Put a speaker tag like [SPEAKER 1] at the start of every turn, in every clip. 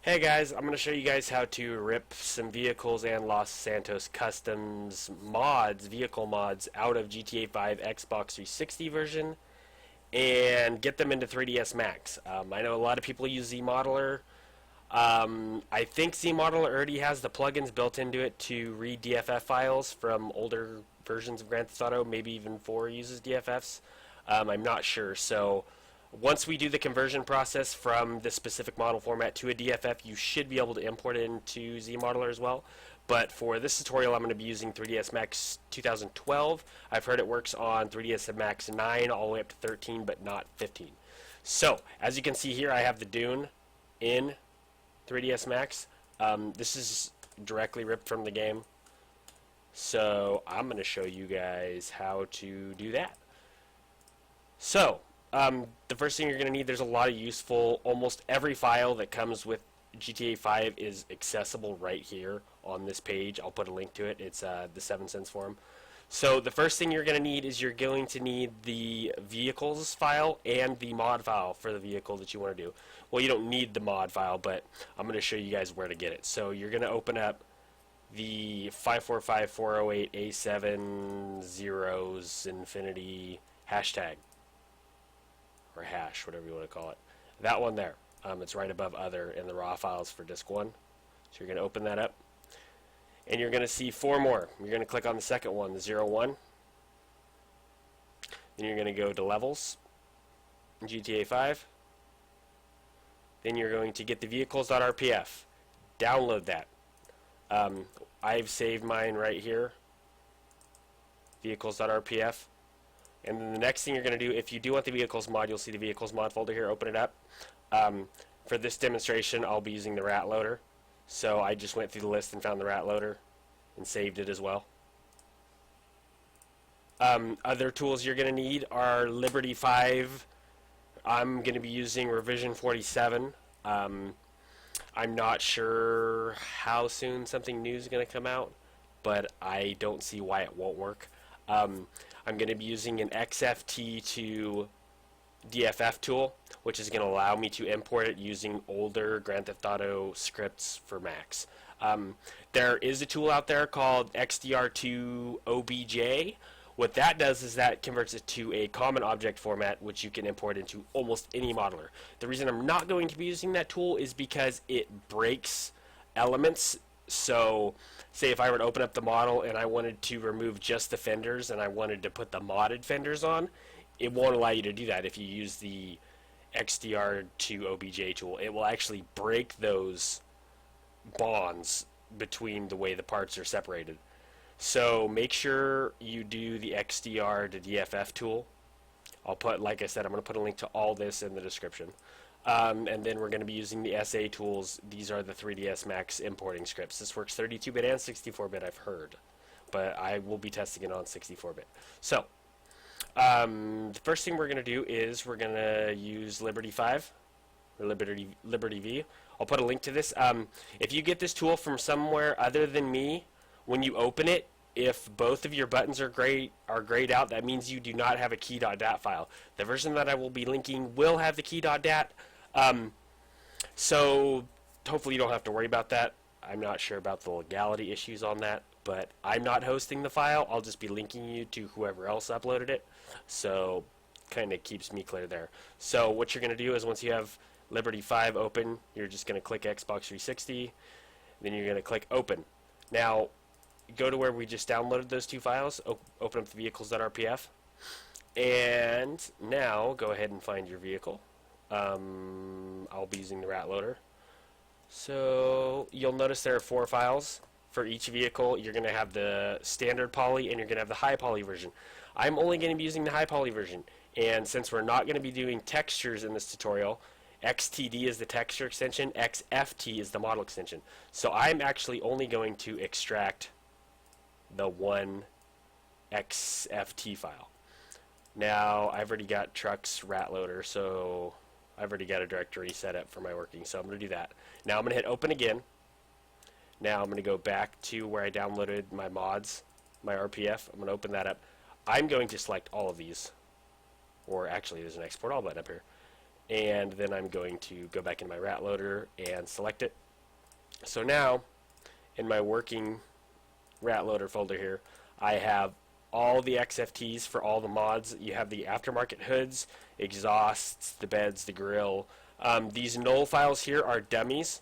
[SPEAKER 1] Hey guys, I'm going to show you guys how to rip some vehicles and Los Santos customs mods, vehicle mods, out of GTA 5 Xbox 360 version and get them into 3ds Max. I know a lot of people use ZModeler. I think ZModeler already has the plugins built into it to read DFF files from older versions of Grand Theft Auto. Maybe even 4 uses DFFs. I'm not sure. So once we do the conversion process from the specific model format to a DFF, you should be able to import it into ZModeler as well. But for this tutorial, I'm going to be using 3ds Max 2012. I've heard it works on 3ds Max 9 all the way up to 13, but not 15. So, as you can see here, I have the Dune in 3ds Max. This is directly ripped from the game. So, I'm going to show you guys how to do that. So, the first thing you're going to need, there's a lot of useful, almost every file that comes with GTA 5 is accessible right here on this page. I'll put a link to it. It's the 7 cents form. So the first thing you're going to need is you're going to need the vehicles file and the mod file for the vehicle that you want to do. Well, you don't need the mod file, but I'm going to show you guys where to get it. So you're going to open up the 545.408.A7 zeros infinity hashtag. Or hash, whatever you want to call it. That one there. It's right above other in the raw files for disk 1. So you're going to open that up. And you're going to see 4 more. You're going to click on the second one, the 01. Then you're going to go to levels, GTA 5. Then you're going to get the vehicles.rpf. Download that. I've saved mine right here. Vehicles.rpf. And then the next thing you're going to do, if you do want the vehicles mod, you'll see the vehicles mod folder here. Open it up. For this demonstration, I'll be using the rat loader. So I just went through the list and found the rat loader and saved it as well. Other tools you're going to need are LibertyV. I'm going to be using revision 47. I'm not sure how soon something new is going to come out, but I don't see why it won't work. I'm going to be using an XFT to DFF tool, which is going to allow me to import it using older Grand Theft Auto scripts for Max. There is a tool out there called XDR2OBJ. What that does is that converts it to a common object format, which you can import into almost any modeler. The reason I'm not going to be using that tool is because it breaks elements. So say if I were to open up the model and I wanted to remove just the fenders and I wanted to put the modded fenders on, it won't allow you to do that if you use the XDR2OBJ tool. It will actually break those bonds between the way the parts are separated. So make sure you do the XDR to DFF tool. I'll put, like I said, I'm going to put a link to all this in the description. And then we're going to be using the SA tools. These are the 3ds Max importing scripts. This works 32-bit and 64-bit, I've heard. But I will be testing it on 64-bit. So, the first thing we're going to do is we're going to use LibertyV, or LibertyV. I'll put a link to this. If you get this tool from somewhere other than me, when you open it, if both of your buttons are grayed out, that means you do not have a key.dat file. The version that I will be linking will have the key.dat. So hopefully you don't have to worry about that. I'm not sure about the legality issues on that, but I'm not hosting the file. I'll just be linking you to whoever else uploaded it. So kind of keeps me clear there. So what you're going to do is once you have LibertyV open, you're just going to click Xbox 360. Then you're going to click Open. Now, go to where we just downloaded those 2 files, open up the vehicles.rpf, and now go ahead and find your vehicle. I'll be using the rat loader. So you'll notice there are 4 files for each vehicle. You're going to have the standard poly and you're going to have the high poly version. I'm only going to be using the high poly version, and since we're not going to be doing textures in this tutorial, XTD is the texture extension, XFT is the model extension. So I'm actually only going to extract the one XFT file. Now I've already got trucks rat loader, so I've already got a directory set up for my working, so I'm going to do that. Now I'm going to hit open again. Now I'm going to go back to where I downloaded my mods, my RPF. I'm going to open that up. I'm going to select all of these, or actually there's an export all button up here. and then I'm going to go back into my rat loader and select it. So now, in my working rat loader folder here, I have all the XFTs for all the mods. You have the aftermarket hoods, exhausts, the beds, the grill. These null files here are dummies.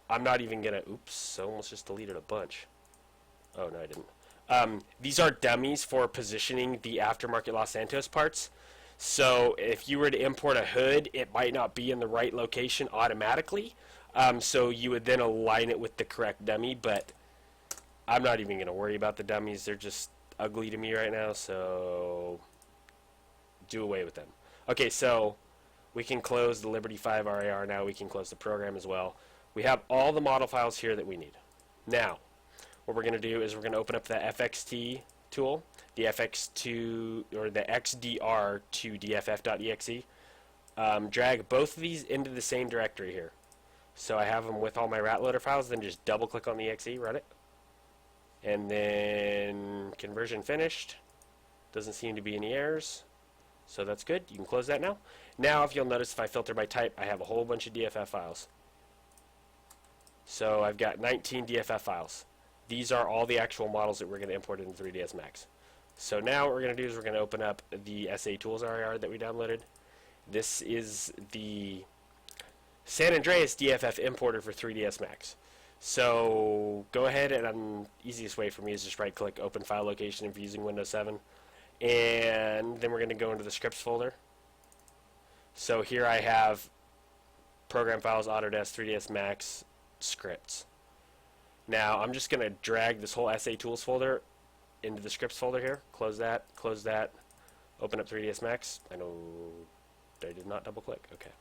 [SPEAKER 1] I'm not even gonna, oops, I almost just deleted a bunch. Oh, no, I didn't. These are dummies for positioning the aftermarket Los Santos parts. So if you were to import a hood, it might not be in the right location automatically. So you would then align it with the correct dummy, but I'm not even going to worry about the dummies. They're just ugly to me right now, so do away with them. Okay, so we can close the LibertyV RAR now. We can close the program as well. We have all the model files here that we need. Now, what we're going to do is we're going to open up the FXT tool, the FX2 or the XDR to DFF.exe. Drag both of these into the same directory here. So I have them with all my rat loader files, then just double click on the exe, run it. And then conversion finished. Doesn't seem to be any errors. So that's good. You can close that now. Now, if you'll notice, if I filter by type, I have a whole bunch of DFF files. So I've got 19 DFF files. These are all the actual models that we're going to import into 3ds Max. So now what we're going to do is we're going to open up the SA Tools RAR that we downloaded. This is the San Andreas DFF importer for 3ds Max. So go ahead, and easiest way for me is just right click open file location if you're using Windows 7. And then we're going to go into the scripts folder. So here I have program files, Autodesk, 3ds Max, scripts. Now I'm just going to drag this whole SA Tools folder into the scripts folder here. Close that, open up 3ds Max. I know I did not double click. Okay.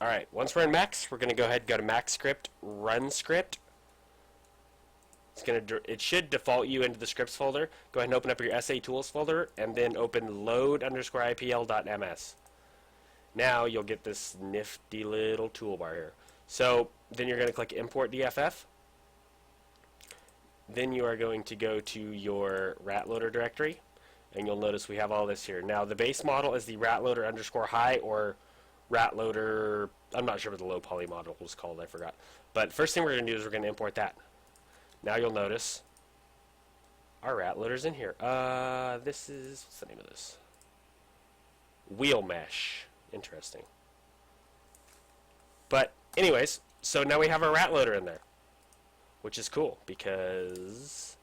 [SPEAKER 1] Alright, once we're in Max, we're going to go ahead and go to Max script, run script. It should default you into the scripts folder. Go ahead and open up your SA Tools folder and then open load_IPL.ms. Now you'll get this nifty little toolbar here. So then you're going to click import DFF. Then you are going to go to your rat loader directory, and you'll notice we have all this here. Now the base model is the rat loader _high or rat loader, I'm not sure what the low poly model was called, I forgot. But first thing we're going to do is we're going to import that. Now you'll notice our rat loader's in here. This is, what's the name of this? Wheel mesh. Interesting. But anyways, so now we have our rat loader in there, which is cool because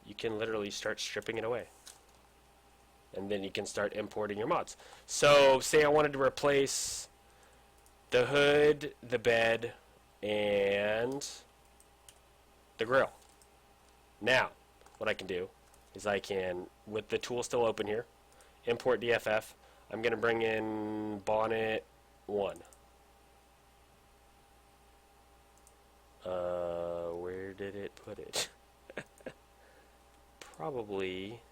[SPEAKER 1] you can literally start stripping it away. And then you can start importing your mods. So say I wanted to replace the hood, the bed, and the grill. Now, what I can do is I can, with the tool still open here, import DFF. I'm going to bring in bonnet 1. Where did it put it? Probably...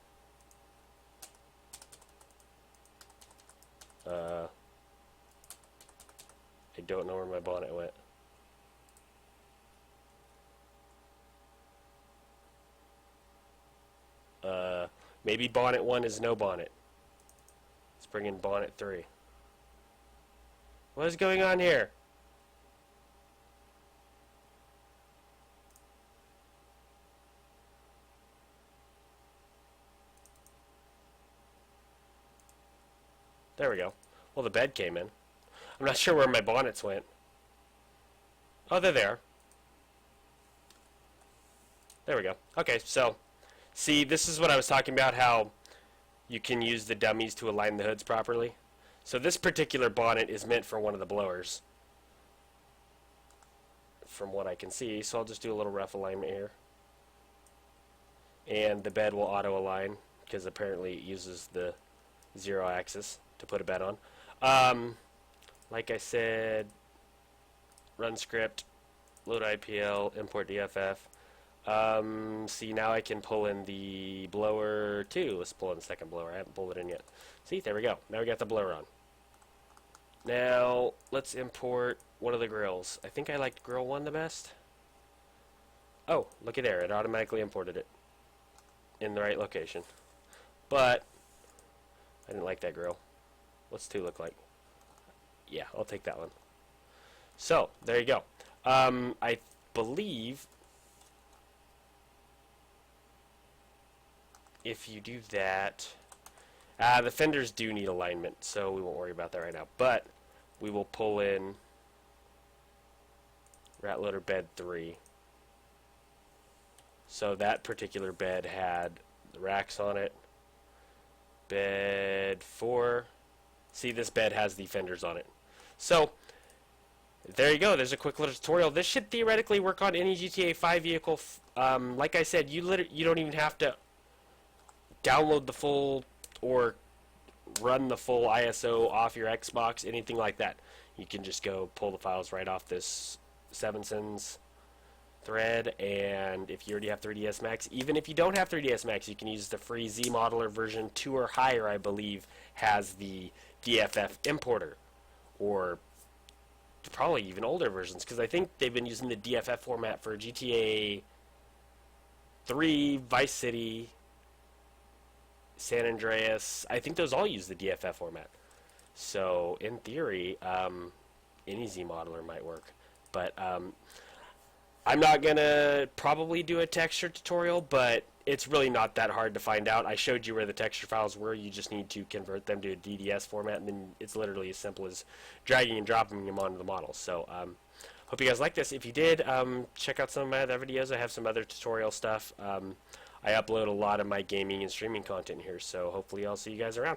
[SPEAKER 1] I don't know where my bonnet went. Maybe bonnet 1 is no bonnet. Let's bring in bonnet 3. What is going on here? There we go. Well, the bed came in. I'm not sure where my bonnets went. Oh, they're there. There we go. Okay, so, see, this is what I was talking about, how you can use the dummies to align the hoods properly. So this particular bonnet is meant for one of the blowers, from what I can see. So I'll just do a little rough alignment here. And the bed will auto-align, because apparently it uses the 0 axis to put a bed on. Like I said, run script, load IPL, import DFF. See, now I can pull in the blower too. Let's pull in the second blower. I haven't pulled it in yet. See, there we go. Now we got the blower on. Now, let's import one of the grills. I think I liked grill 1 the best. Oh, looky there. It automatically imported it in the right location. But I didn't like that grill. What's 2 look like? Yeah, I'll take that one. So, there you go. I believe if you do that, the fenders do need alignment, so we won't worry about that right now. But we will pull in rat loader bed 3. So that particular bed had the racks on it. Bed 4. See, this bed has the fenders on it. So there you go. There's a quick little tutorial. This should theoretically work on any GTA 5 vehicle. Like I said, you don't even have to download the full or run the full ISO off your Xbox, anything like that. You can just go pull the files right off this 7sins thread, and if you already have 3ds Max, even if you don't have 3ds Max, you can use the free Z modeler version 2 or higher, I believe, has the DFF importer, or probably even older versions, because I think they've been using the DFF format for GTA 3, Vice City, San Andreas. I think those all use the DFF format. So in theory, any Z modeler might work. But I'm not gonna probably do a texture tutorial, but it's really not that hard to find out. I showed you where the texture files were. You just need to convert them to a DDS format, and then it's literally as simple as dragging and dropping them onto the model. So hope you guys like this. If you did, check out some of my other videos. I have some other tutorial stuff. I upload a lot of my gaming and streaming content here, so hopefully I'll see you guys around.